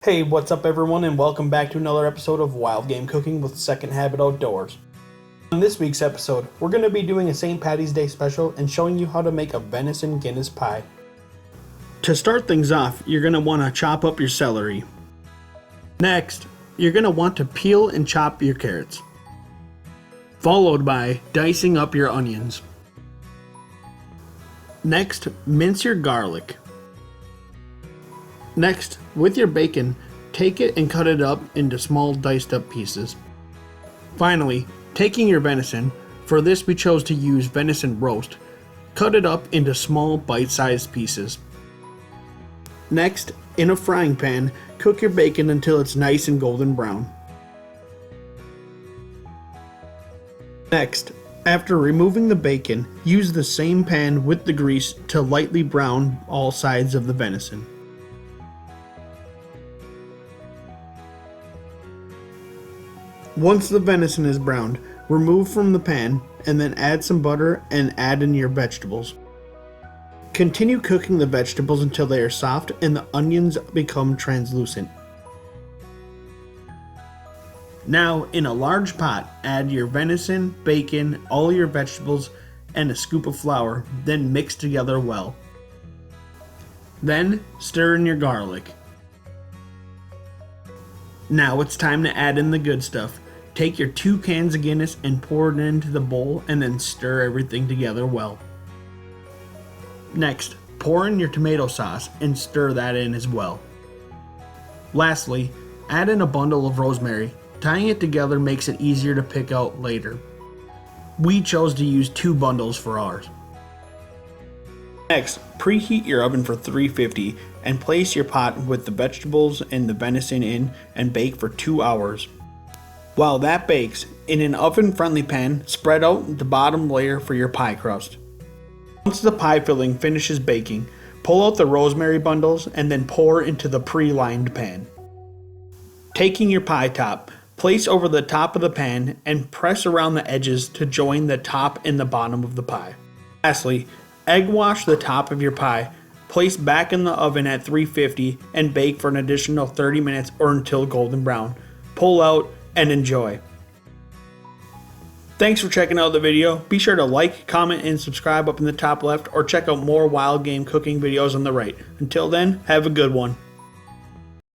Hey, what's up everyone, and welcome back to another episode of Wild Game Cooking with Second Habit Outdoors. In this week's episode, we're going to be doing a St. Paddy's Day special and showing you how to make a Venison Guinness Pie. To start things off, you're going to want to chop up your celery. Next, you're going to want to peel and chop your carrots, followed by dicing up your onions. Next, mince your garlic. Next, with your bacon, take it and cut it up into small diced up pieces. Finally, taking your venison, for this we chose to use venison roast, cut it up into small bite-sized pieces. Next, in a frying pan, cook your bacon until it's nice and golden brown. Next, after removing the bacon, use the same pan with the grease to lightly brown all sides of the venison. Once the venison is browned, remove from the pan and then add some butter and add in your vegetables. Continue cooking the vegetables until they are soft and the onions become translucent. Now, in a large pot, add your venison, bacon, all your vegetables, and a scoop of flour, then mix together well. Then, stir in your garlic. Now it's time to add in the good stuff. Take your 2 cans of Guinness and pour it into the bowl and then stir everything together well. Next, pour in your tomato sauce and stir that in as well. Lastly, add in a bundle of rosemary. Tying it together makes it easier to pick out later. We chose to use 2 bundles for ours. Next, preheat your oven for 350 and place your pot with the vegetables and the venison in and bake for 2 hours. While that bakes, in an oven-friendly pan, spread out the bottom layer for your pie crust. Once the pie filling finishes baking, pull out the rosemary bundles and then pour into the pre-lined pan. Taking your pie top, place over the top of the pan and press around the edges to join the top and the bottom of the pie. Lastly, egg wash the top of your pie, place back in the oven at 350 and bake for an additional 30 minutes or until golden brown. Pull out and enjoy. Thanks for checking out the video. Be sure to like, comment, and subscribe up in the top left or check out more wild game cooking videos on the right. Until then, have a good one.